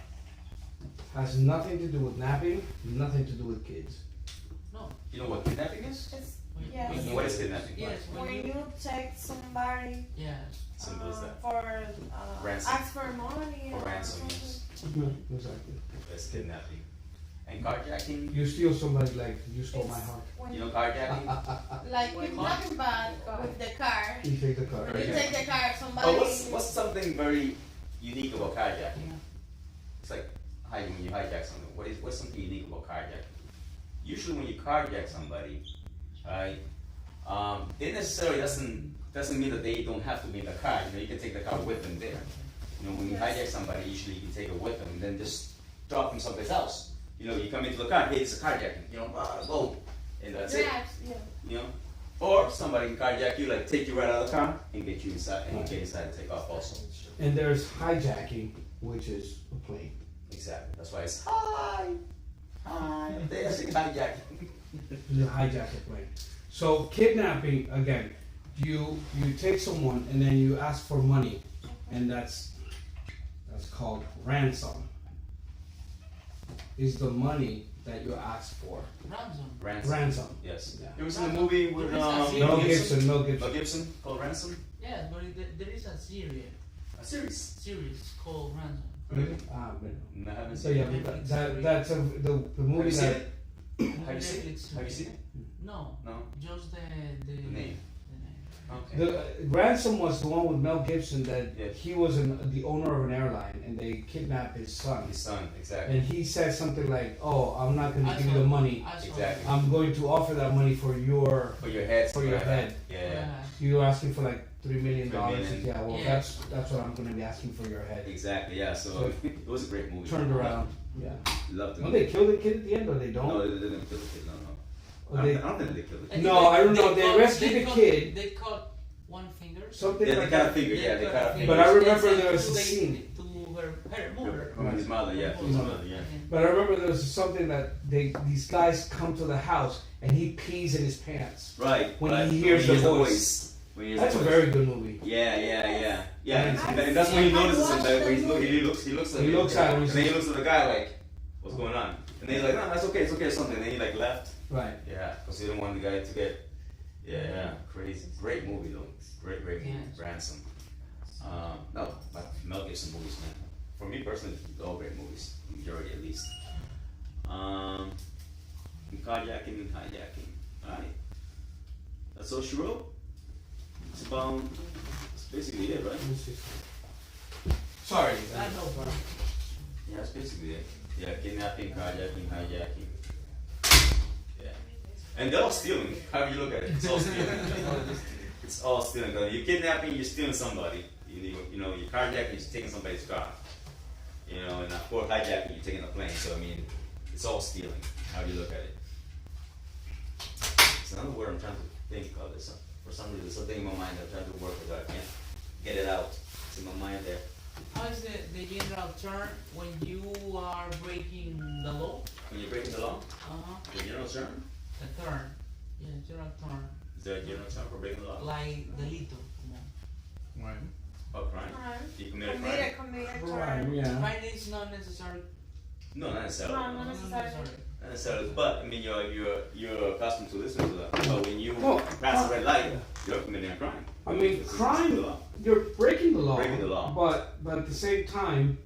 has nothing to do with napping, nothing to do with kids. No. You know what kidnapping is? It's, Wait, yes. wait, What is kidnapping? Yes. When you take somebody Yeah. Simple as that. for Ransom. ask for money For or ransom, something. yes. Exactly. That's kidnapping. And carjacking, You steal somebody like you stole my It's heart. when you know carjacking? like kidnapping bad with the car. You take the car. You take the car, somebody. Oh, what's something very unique about carjacking? It's like when you hijack something. What's something unique about carjacking? Usually when you carjack somebody, right? It necessarily doesn't mean that they don't have to be in the car. You know, you can take the car with them there. You know, when you hijack somebody, usually you can take it with them and then just drop them someplace else. You know, you come into the car, hey, it's a carjacking. You know, go, and that's it. Yes, yeah. You know, or somebody can carjack you, like take you right out of the car and get you inside, and get inside and take off also. And there's hijacking, which is a plane. Exactly. That's why it's hi. There's hijacking. You hijack a plane. So kidnapping again, you take someone and then you ask for money, and that's called ransom. Is the money that you ask for Ransom. Ransom. ransom? Yes. Yeah. You ever seen the movie with Mel Mel Gibson? Gibson, Mel Mel Gibson. Gibson called Ransom. Yes, but there is a A series. series called Ransom. Really? Ah, man. No, I haven't So seen yeah, it. that's the movie Have you seen that it? Have you seen it? Netflix. Have you seen it? No, No. just the The name. The name. Okay. The Ransom was the one with Mel Gibson that Yeah. he was the owner of an airline and they kidnapped his son. His son, exactly. And he said something like, "Oh, I'm not going to I give you saw- the money. I saw Exactly. it. I'm going to offer that money for your. For your head. For your head. Yeah. Yeah. You're asking for like $3 million. $3 million. Yeah, well, Yeah. that's what I'm going to be asking for your head." Exactly. Yeah. So it was a great movie. Turned around. Yeah. Loved it. Well, they kill the kid at the end, or they don't. No, they didn't kill the kid. No, no. Or I they, don't think they killed the I kid. think No, I don't know. They cut- rescued the cut- kid. They cut one finger. something Yeah, they like got a that. finger. Yeah, they got a finger. But I remember They there was sent a to scene. To her mother. His mother. Yeah. Her His mother. mother. Yeah. But I remember there was something that these guys come to the house and he pees in his pants. Right. When right. he hears the voice. When he hears That's the a voice. very good movie. Yeah. And I that's when he see- I notices him. watched That the when he movie. looks at He him. looks at him, And he's then he looks at the guy like, what's going on? And then he's like, no, that's okay, it's okay, or something. And then he like left. Right. Yeah, because he didn't want the guy to get. Yeah, crazy. Great movie though. Great movie. Yes. Ransom. No, but Mel Gibson movies, man. For me personally, they're all great movies. Majority at least. Carjacking and hijacking. Alright. That's all she wrote. It's about. That's basically it, right? Sorry. I know, bro. Yeah, that's basically it. Yeah, kidnapping, carjacking, hijacking. Yeah. And they're all stealing. However you look at it, it's all stealing. It's all stealing. 'Cause you're kidnapping, you're stealing somebody. You know, you're carjacking, you're taking somebody's car. You know, and of course hijacking, you're taking a plane. So I mean, it's all stealing. How do you look at it? It's another word I'm trying to think of. This for some reason, something in my mind I'm trying to work with. I can't get it out. It's in my mind there. How is the general term when you are breaking the law? When you're breaking the law, the general term. The term. Yeah, general term. Is there a general term for breaking the law? Like delito. Come on. Right. Oh, crime. Crime. You commit a crime. Committed Right, crime. yeah. Right is not necessary. No, not necessarily. No, No, not necessarily. not necessarily. But I mean, you're accustomed to listening to that. But when you Well, pass a red light, you're committing a crime. I mean, It's crime. the law. You're breaking the law. Breaking the law. But at the same time,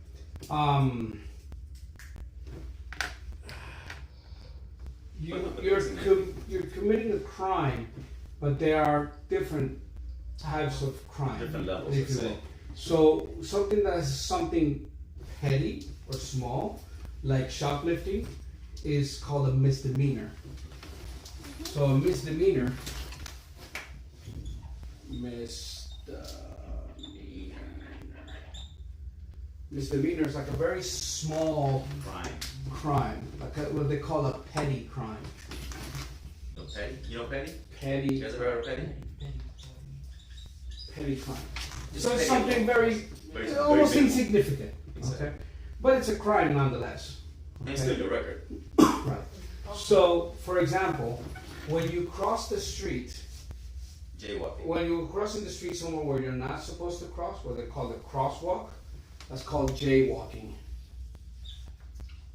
you're committing a crime, but there are different types of crime. Different levels, if let's you say. will. So something that is something petty or small, like shoplifting, is called a misdemeanor. So a misdemeanor. Misdemeanor is like a very small Crime. crime, like what they call a petty crime. No petty. You know petty? You Petty, guys ever heard of petty? petty crime. Just So it's petty something law. very, Very almost minimal. insignificant. Exactly. Okay, but it's a crime nonetheless. And still your record. Right. So, for example, when you cross the street, Jaywalking. when you're crossing the street somewhere where you're not supposed to cross, what they call the crosswalk, that's called jaywalking.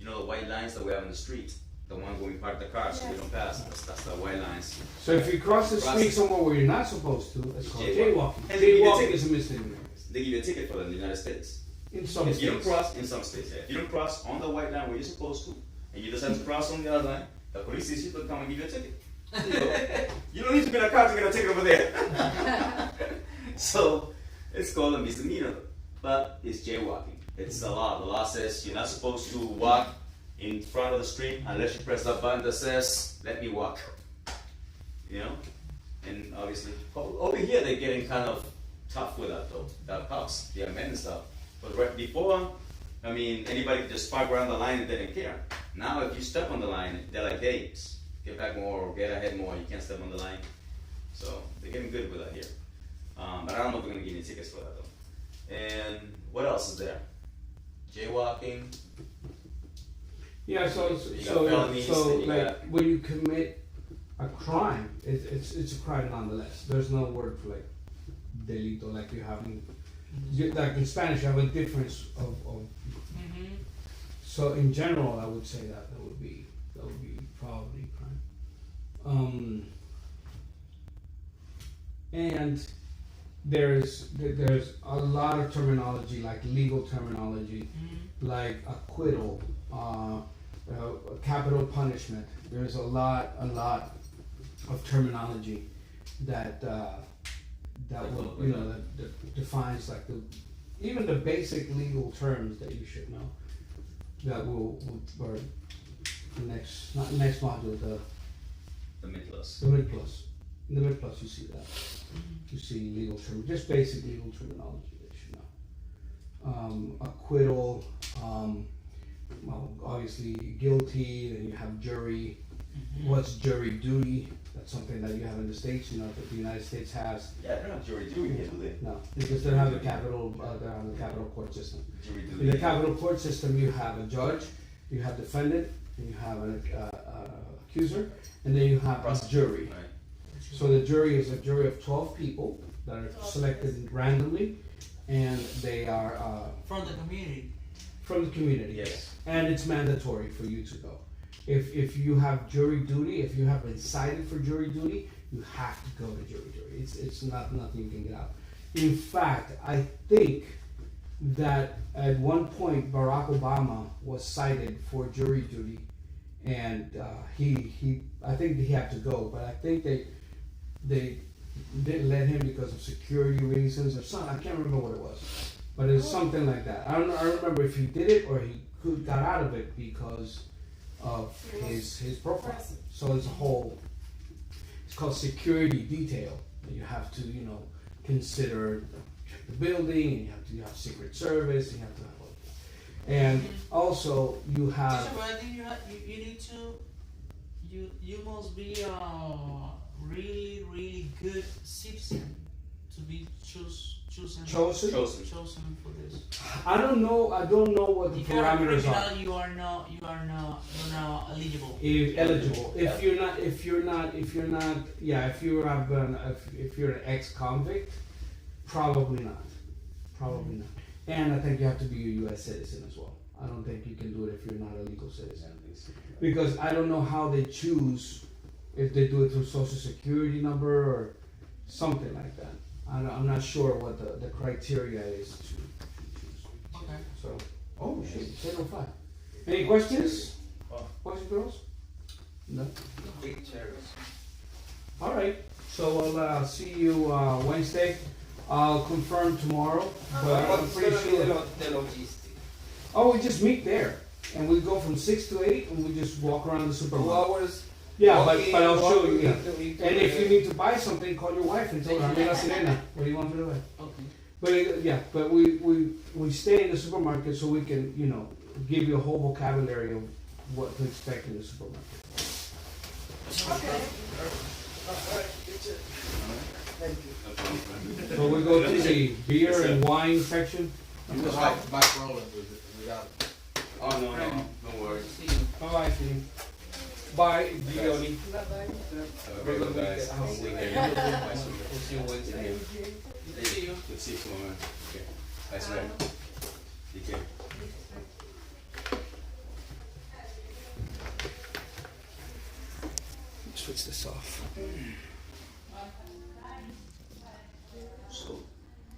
You know the white lines that we have in the street? The ones when we park the car so we Yes. don't pass. That's the white lines. So if you cross the Cross- street somewhere where you're not supposed to, it's called Jaywalking. jaywalking. And you get Jaywalking ticket. is a misdemeanor They give you a ticket for that in the United States. in some If you don't states. cross in some states, yeah. If you don't cross on the white line where you're supposed to, and you decide to cross on the other line, the police sees you, they'll come and give you a ticket. You don't need to be in a car to get a ticket over there. So it's called a misdemeanor, but it's jaywalking. It's the law. The law says you're not supposed to walk in front of the street unless you press that button that says "Let me walk." You know, and obviously over here they're getting kind of tough with that though. The cops, the amendment stuff. But right before, I mean, anybody could just park around the line and they didn't care. Now if you step on the line, they're like, hey, get back more or get ahead more. You can't step on the line. So they're getting good with that here. But I don't know if we're gonna give any tickets for that though. And what else is there? Jaywalking. Yeah, so You got felonies, then you like got- when you commit a crime, it's a crime nonetheless. There's no word for like delito like you have in like in Spanish. You have a difference of Mm-hmm. so in general, I would say that would be probably crime. And there's a lot of terminology, like legal terminology, like acquittal, capital punishment. There's a lot of terminology that will, you know, that defines like even the basic legal terms that you should know. That will or the next module, The mid plus. the mid plus. In the mid plus, you see that. You see legal terms, just basic legal terminology that you should know. Acquittal, well, obviously guilty, then you have jury. What's jury duty? That's something that you have in the States, you know, that the United States has. Yeah, they don't have jury duty here, do they? No, because they don't have the capital, they have the capital court system. Jury In duty. the capital court system, you have a judge, you have defendant, and you have an accuser, and then you have a jury. Right. So the jury is a jury of 12 people that are selected randomly, and they are From the community. from the community. Yes. And it's mandatory for you to go. If you have jury duty, if you have been cited for jury duty, you have to go to jury duty. It's not nothing you can get out. In fact, I think that at one point Barack Obama was cited for jury duty, and he I think he had to go, but I think they didn't let him because of security reasons or something. I can't remember what it was, but it's something like that. I don't remember if he did it or he got out of it because of his profile. So it's a whole. It's called security detail. You have to, you know, consider the building, and you have Secret Service, and you have to have all that. And also you have. Teacher, but I think you need to. You must be a really good citizen to be chosen Chosen? for this. I don't know what the If you're a parameters criminal, are. you're not eligible. Eligible. If you're an ex-convict, probably not. Probably not. And I think you have to be a U.S. citizen as well. I don't think you can do it if you're not a legal citizen. Because I don't know how they choose, if they do it through Social Security number or something like that. I'm not sure what the criteria is to choose. Okay. So, oh shit, 10:05. Any questions? Boys and girls? No? Big cherries. All right, so I'll see you Wednesday. I'll confirm tomorrow, but I'm What's pretty gonna be sure. the logistic? Oh, we just meet there, and we go from 6 to 8, and we just walk around the 2 supermarket. hours. Yeah, walking, but I'll show you. walking Yeah. And if you need to buy something, call your wife and tell her, "I'm in La Sirena. What do you want me to buy?" Okay. But we stay in the supermarket so we can, you know, give you a whole vocabulary of what to expect in the supermarket. Okay. So we go to the beer and wine section. You just have to back roll it we got it. Oh, no worries. Bye, Steve. Bye, Gioni. Bye-bye. Have a great one, guys. Have a weekend. Nice weekend. We'll see you Wednesday. Good to see you. Good to see you tomorrow, man. Okay. Nice ride. Take care. Switch this off.